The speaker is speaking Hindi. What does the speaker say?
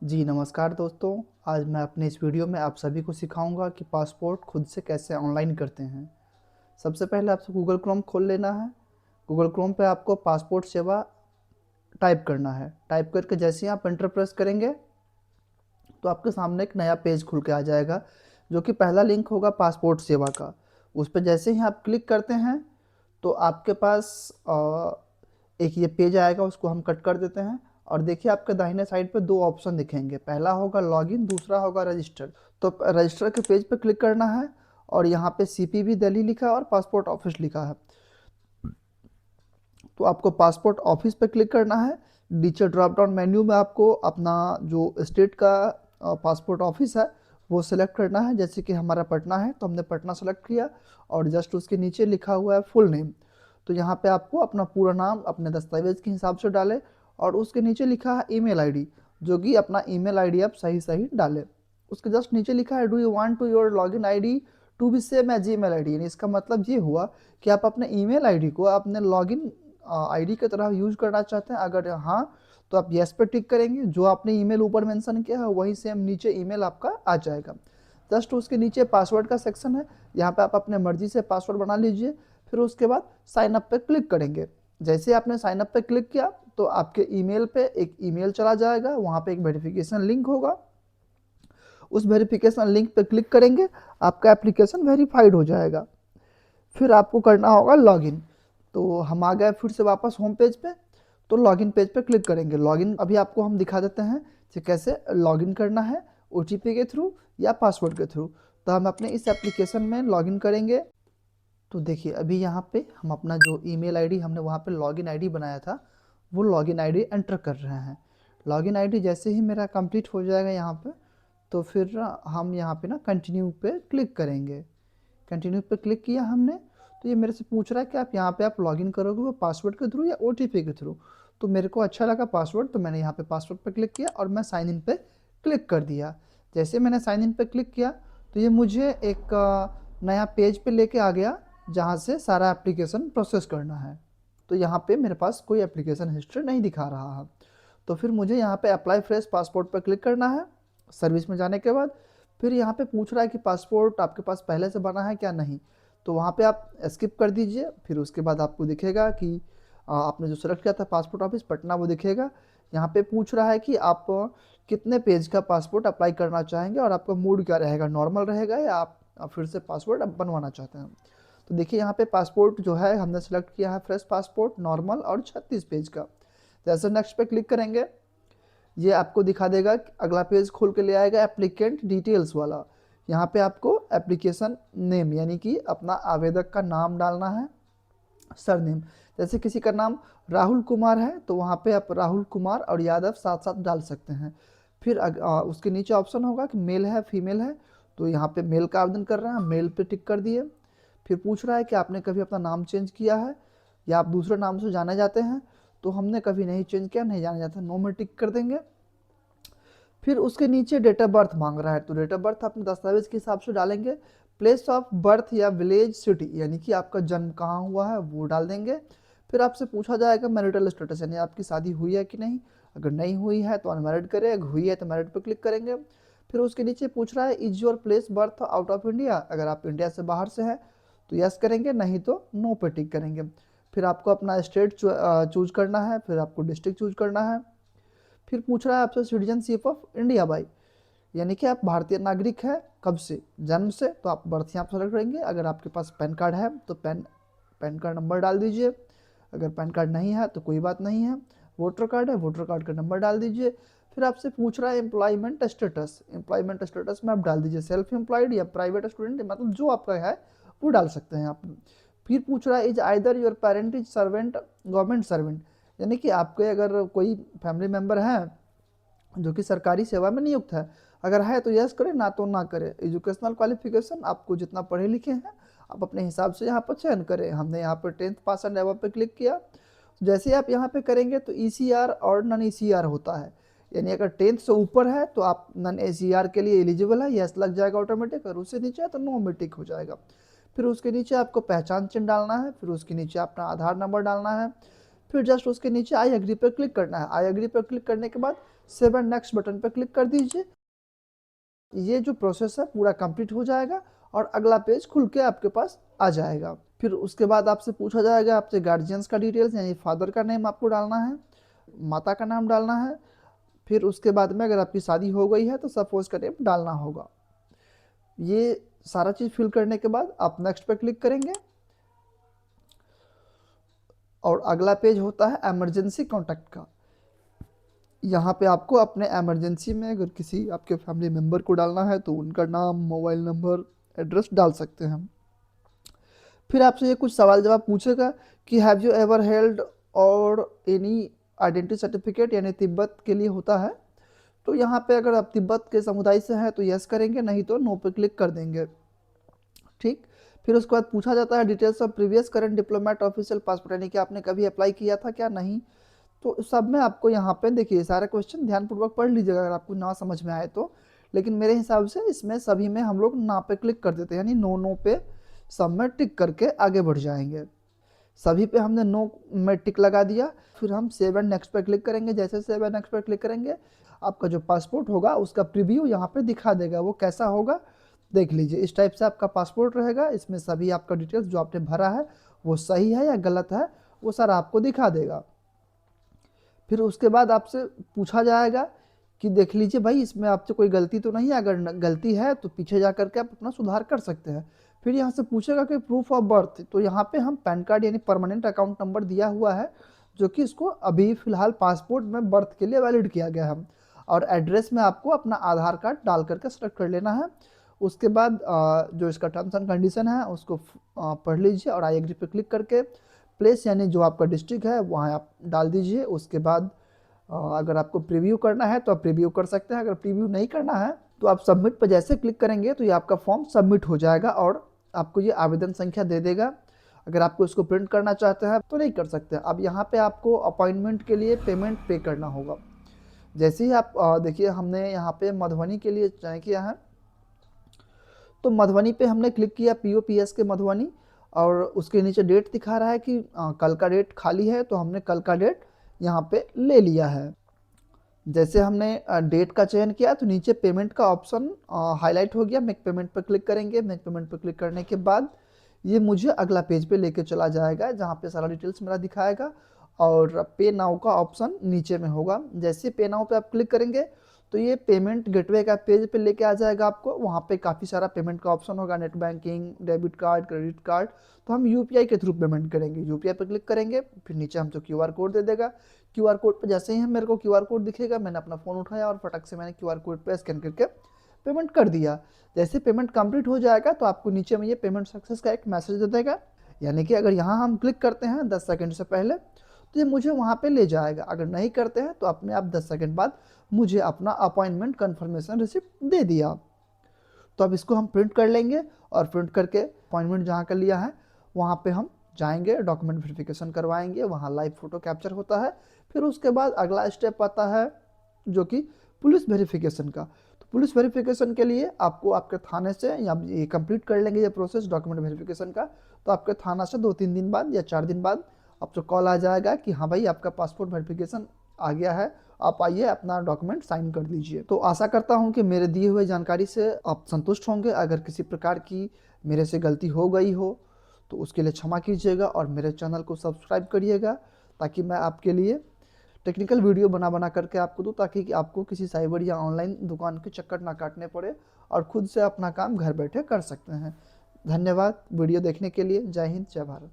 जी नमस्कार दोस्तों। आज मैं अपने इस वीडियो में आप सभी को सिखाऊंगा कि पासपोर्ट खुद से कैसे ऑनलाइन करते हैं। सबसे पहले आपसे गूगल क्रोम खोल लेना है। गूगल क्रोम पे आपको पासपोर्ट सेवा टाइप करना है। टाइप करके जैसे ही आप एंटर प्रेस करेंगे तो आपके सामने एक नया पेज खुल के आ जाएगा, जो कि पहला लिंक होगा पासपोर्ट सेवा का। उस पर जैसे ही आप क्लिक करते हैं तो आपके पास एक ये पेज आएगा, उसको हम कट कर देते हैं। और देखिए आपके दाहिने साइड पे दो ऑप्शन दिखेंगे, पहला होगा लॉगिन, दूसरा होगा रजिस्टर। तो रजिस्टर के पेज पे क्लिक करना है और यहाँ पे सीपीबी दिल्ली लिखा है और पासपोर्ट ऑफिस लिखा है। तो आपको पासपोर्ट ऑफिस पे क्लिक करना है। नीचे ड्रॉप डाउन मेन्यू में आपको अपना जो स्टेट का पासपोर्ट ऑफिस है वो सिलेक्ट करना है। जैसे कि हमारा पटना है तो हमने पटना सेलेक्ट किया और जस्ट उसके नीचे लिखा हुआ है फुल नेम। तो यहाँ पे आपको अपना पूरा नाम अपने दस्तावेज के हिसाब से डालें और उसके नीचे लिखा है ईमेल आईडी, जो कि अपना ईमेल आईडी आप सही सही डालें। उसके जस्ट नीचे लिखा है do you want to your login ID to be same as email ID, यानी इसका मतलब ये हुआ कि आप अपने ईमेल आईडी को अपने लॉगिन आईडी की तरह यूज करना चाहते हैं। अगर हाँ तो आप यस पे टिक करेंगे, जो आपने ईमेल ऊपर मेंशन किया है वही सेम नीचे ईमेल आपका आ जाएगा। जस्ट उसके नीचे पासवर्ड का सेक्शन है, यहाँ पे आप अपने मर्जी से पासवर्ड बना लीजिए। फिर उसके बाद साइन अप पे क्लिक करेंगे। जैसे आपने साइन अप पे क्लिक किया तो आपके ईमेल पे एक ईमेल चला जाएगा, वहाँ पे एक वेरिफिकेशन लिंक होगा। उस वेरिफिकेशन लिंक पे क्लिक करेंगे, आपका एप्लीकेशन वेरीफाइड हो जाएगा। फिर आपको करना होगा लॉगिन। तो हम आ गए फिर से वापस होम पेज पे। तो लॉगिन पेज पे क्लिक करेंगे। लॉगिन अभी आपको हम दिखा देते हैं कि कैसे लॉगिन करना है, ओटीपी के थ्रू या पासवर्ड के थ्रू। तो हम अपने इस एप्लीकेशन में लॉगिन करेंगे। तो देखिए अभी यहाँ पे हम अपना जो ईमेल आईडी हमने वहाँ पे लॉगिन आईडी बनाया था वो लॉगिन आईडी एंटर कर रहे हैं। लॉगिन आईडी जैसे ही मेरा कंप्लीट हो जाएगा यहाँ पे, तो फिर हम यहाँ पे ना कंटिन्यू पे क्लिक करेंगे। कंटिन्यू पे क्लिक किया हमने तो ये मेरे से पूछ रहा है कि आप यहाँ पे आप लॉगिन करोगे वो पासवर्ड के थ्रू या ओटीपी के थ्रू। तो मेरे को अच्छा लगा पासवर्ड, तो मैंने यहाँ पे पासवर्ड पे क्लिक किया और मैं साइन इन पे क्लिक कर दिया। जैसे मैंने साइन इन पे क्लिक किया तो ये मुझे एक नया पेज पे लेके आ गया, जहाँ से सारा एप्लीकेशन प्रोसेस करना है। तो यहाँ पे मेरे पास कोई एप्लीकेशन हिस्ट्री नहीं दिखा रहा है। तो फिर मुझे यहाँ पे अप्लाई फ्रेश पासपोर्ट पर क्लिक करना है। सर्विस में जाने के बाद फिर यहाँ पे पूछ रहा है कि पासपोर्ट आपके पास पहले से बना है क्या नहीं। तो वहाँ पे आप स्किप कर दीजिए। फिर उसके बाद आपको दिखेगा कि आपने जो सेलेक्ट किया था पासपोर्ट ऑफिस पटना वो दिखेगा। यहाँ पे पूछ रहा है कि आप कितने पेज का पासपोर्ट अप्लाई करना चाहेंगे और आपका मूड क्या रहेगा, नॉर्मल रहेगा या आप फिर से पासपोर्ट बनवाना चाहते हैं। तो देखिए यहाँ पे पासपोर्ट जो है हमने सेलेक्ट किया है फ्रेश पासपोर्ट नॉर्मल और 36 पेज का। जैसे नेक्स्ट पे क्लिक करेंगे ये आपको दिखा देगा कि अगला पेज खोल के ले आएगा एप्लीकेंट डिटेल्स वाला। यहाँ पे आपको एप्लीकेशन नेम यानी कि अपना आवेदक का नाम डालना है, सरनेम। जैसे किसी का नाम राहुल कुमार है तो वहाँ पे आप राहुल कुमार और यादव साथ साथ डाल सकते हैं। फिर उसके नीचे ऑप्शन होगा कि मेल है फीमेल है, तो यहाँ पे मेल का आवेदन कर रहे हैं, मेल पे टिक कर दिए। फिर पूछ रहा है कि आपने कभी अपना नाम चेंज किया है या आप दूसरे नाम से जाने जाते हैं। तो हमने कभी नहीं चेंज किया, नहीं जाने जाते, नो में टिक कर देंगे। फिर उसके नीचे डेट ऑफ बर्थ मांग रहा है, तो डेट ऑफ बर्थ अपने दस्तावेज के हिसाब से डालेंगे। प्लेस ऑफ बर्थ या विलेज सिटी यानी कि आपका जन्म कहाँ हुआ है वो डाल देंगे। फिर आपसे पूछा जाएगा मैरिटल स्टेटस यानी आपकी शादी हुई है कि नहीं। अगर नहीं हुई है तो अनमैरिड करें, अगर हुई है तो मैरिड पर क्लिक करेंगे। फिर उसके नीचे पूछ रहा है is your place birth out of India, अगर आप इंडिया से बाहर से हैं तो यस करेंगे, नहीं तो नो पे टिक करेंगे। फिर आपको अपना स्टेट चूज करना है, फिर आपको डिस्ट्रिक्ट चूज करना है। फिर पूछ रहा है आपसे सिटीजनशिप ऑफ इंडिया बाई, यानी कि आप भारतीय नागरिक हैं कब से, जन्म से, तो आप बर्थ यहाँ पर सेलेक्ट करेंगे। अगर आपके पास पैन कार्ड है तो पैन कार्ड नंबर डाल दीजिए। अगर पैन कार्ड नहीं है तो कोई बात नहीं है। वोटर कार्ड है, वोटर कार्ड का नंबर डाल दीजिए। फिर आपसे पूछ रहा है एम्प्लॉयमेंट स्टेटस, एम्प्लॉयमेंट स्टेटस में आप डाल दीजिए सेल्फ एम्प्लॉयड या प्राइवेट स्टूडेंट, मतलब जो आपका है वो डाल सकते हैं आप। फिर पूछ रहा है is either your parent is servant government servant, यानी कि आपके अगर कोई फैमिली मेम्बर है जो कि सरकारी सेवा में नियुक्त है, अगर है तो यस करें, ना तो ना करें। एजुकेशनल क्वालिफिकेशन आपको जितना पढ़े लिखे हैं आप अपने हिसाब से यहाँ पर चयन करें। हमने यहाँ पर 10th पास एंड एबव पे क्लिक किया। जैसे ही आप यहाँ पे करेंगे तो ईसीआर और नॉन ईसीआर होता है, यानी अगर 10th से ऊपर है तो आप नॉन ईसीआर के लिए एलिजिबल है, यस लग जाएगा ऑटोमेटिक। अगर उससे नीचे है तो नो में टिक हो जाएगा। फिर उसके नीचे आपको पहचान चिन्ह डालना है, फिर उसके नीचे अपना आधार नंबर डालना है। फिर जस्ट उसके नीचे आई एग्री पर क्लिक करना है। आई एग्री पर क्लिक करने के बाद सेव एंड नेक्स्ट बटन पर क्लिक कर दीजिए। ये जो प्रोसेस है पूरा कंप्लीट हो जाएगा और अगला पेज खुल के आपके पास आ जाएगा। फिर उसके बाद आपसे पूछा जाएगा आपसे गार्जियंस का डिटेल्स, यानी फादर का नेम आपको डालना है, माता का नाम डालना है। फिर उसके बाद में अगर आपकी शादी हो गई है तो सपोज का नेम डालना होगा। ये सारा चीज़ फिल करने के बाद आप नेक्स्ट पे क्लिक करेंगे और अगला पेज होता है इमरजेंसी कॉन्टैक्ट का। यहाँ पे आपको अपने इमरजेंसी में अगर किसी आपके फैमिली मेम्बर को डालना है तो उनका नाम, मोबाइल नंबर, एड्रेस डाल सकते हैं। फिर आपसे ये कुछ सवाल जवाब पूछेगा कि हैव यू एवर हेल्ड और एनी आइडेंटिटी सर्टिफिकेट, यानी तिब्बत के लिए होता है। तो यहाँ पे अगर आप तिब्बत के समुदाय से हैं तो यस करेंगे, नहीं तो नो पे क्लिक कर देंगे। ठीक। फिर उसके बाद पूछा जाता है details of previous current diplomat official passport, यानी कि आपने कभी अप्लाई किया था क्या, नहीं। तो सब में आपको यहाँ पे देखिए सारे क्वेश्चन ध्यानपूर्वक पढ़ लीजिएगा अगर आपको ना समझ में आए तो। लेकिन मेरे हिसाब से इसमें सभी में हम लोग ना पे क्लिक कर देते हैं, यानी नो नो पे सब में टिक करके आगे बढ़ जाएंगे। सभी पे हमने नो में टिक लगा दिया। फिर हम सेव एंड नेक्स्ट पे क्लिक करेंगे। जैसे सेव एंड नेक्स्ट पे क्लिक करेंगे आपका जो पासपोर्ट होगा उसका प्रीव्यू यहाँ पे दिखा देगा। वो कैसा होगा देख लीजिए। इस टाइप से आपका पासपोर्ट रहेगा। इसमें सभी आपका डिटेल्स जो आपने भरा है वो सही है या गलत है वो सारा आपको दिखा देगा। फिर उसके बाद आपसे पूछा जाएगा कि देख लीजिए भाई इसमें आपसे कोई गलती तो नहीं है, अगर गलती है तो पीछे जा करके आप अपना सुधार कर सकते हैं। फिर यहाँ से पूछेगा कि प्रूफ ऑफ बर्थ, तो यहाँ पे हम पैन कार्ड यानी परमानेंट अकाउंट नंबर दिया हुआ है जो कि इसको अभी फ़िलहाल पासपोर्ट में बर्थ के लिए वैलिड किया गया है। और एड्रेस में आपको अपना आधार कार्ड डाल करके सेलेक्ट कर लेना है। उसके बाद जो इसका टर्म्स एंड कंडीशन है उसको पढ़ लीजिए और आई एग्री पे क्लिक करके प्लेस यानी जो आपका डिस्ट्रिक्ट है वहाँ आप डाल दीजिए। उसके बाद अगर आपको प्रीव्यू करना है तो आप प्रीव्यू कर सकते हैं। अगर प्रीव्यू नहीं करना है तो आप सबमिट पर जैसे क्लिक करेंगे तो ये आपका फॉर्म सबमिट हो जाएगा और आपको ये आवेदन संख्या दे देगा। अगर आपको इसको प्रिंट करना चाहते हैं तो नहीं कर सकते। अब यहाँ पे आपको अपॉइंटमेंट के लिए पेमेंट पे करना होगा। जैसे ही आप देखिए हमने यहाँ पे मधुबनी के लिए तय किया है तो मधुबनी पे हमने क्लिक किया POPS के मधुबनी और उसके नीचे डेट दिखा रहा है कि कल का डेट खाली है तो हमने कल का डेट यहाँ पे ले लिया है। जैसे हमने डेट का चयन किया तो नीचे पेमेंट का ऑप्शन हाईलाइट हो गया। मेक पेमेंट पर क्लिक करेंगे। मेक पेमेंट पर क्लिक करने के बाद ये मुझे अगला पेज पे लेके चला जाएगा जहाँ पे सारा डिटेल्स मेरा दिखाएगा और पे नाउ का ऑप्शन नीचे में होगा। जैसे पे नाउ पे आप क्लिक करेंगे तो ये पेमेंट गेटवे का पेज पे लेके आ जाएगा आपको। वहाँ पे काफ़ी सारा पेमेंट का ऑप्शन होगा, net banking, debit card, credit card. तो हम UPI के थ्रू पेमेंट करेंगे। UPI पे क्लिक करेंगे फिर नीचे हमसे QR कोड दे देगा। QR कोड पे जैसे ही मेरे को QR कोड दिखेगा मैंने अपना फ़ोन उठाया और फटक से मैंने QR कोड पे स्कैन करके पेमेंट कर दिया। जैसे पेमेंट कंप्लीट हो जाएगा तो आपको नीचे में ये पेमेंट सक्सेस का एक मैसेज दे देगा। यानी कि अगर यहाँ हम क्लिक करते हैं 10 सेकंड से पहले तो ये मुझे वहाँ पे ले जाएगा। अगर नहीं करते हैं तो अपने आप 10 सेकंड बाद मुझे अपना अपॉइंटमेंट कन्फर्मेशन रिसिप्ट दे दिया। तो अब इसको हम प्रिंट कर लेंगे और प्रिंट करके अपॉइंटमेंट जहाँ का लिया है वहाँ पे हम जाएंगे, डॉक्यूमेंट वेरिफिकेशन करवाएंगे। वहाँ लाइव फ़ोटो कैप्चर होता है। फिर उसके बाद अगला स्टेप आता है जो कि पुलिस वेरिफिकेशन का। तो पुलिस वेरिफिकेशन के लिए आपको आपके थाने से या ये कंप्लीट कर लेंगे ये प्रोसेस डॉक्यूमेंट वेरिफिकेशन का तो आपके थाना से 2-3 दिन बाद या 4 दिन बाद आपको कॉल आ जाएगा कि हाँ भाई आपका पासपोर्ट वेरिफिकेशन आ गया है, आप आइए अपना डॉक्यूमेंट साइन कर दीजिए। तो आशा करता हूँ कि मेरे दिए हुए जानकारी से आप संतुष्ट होंगे। अगर किसी प्रकार की मेरे से गलती हो गई हो तो उसके लिए क्षमा कीजिएगा और मेरे चैनल को सब्सक्राइब करिएगा ताकि मैं आपके लिए टेक्निकल वीडियो बना करके आपको दूँ, ताकि आपको किसी साइबर या ऑनलाइन दुकान के चक्कर ना काटने पड़े और खुद से अपना काम घर बैठे कर सकते हैं। धन्यवाद वीडियो देखने के लिए। जय हिंद, जय भारत।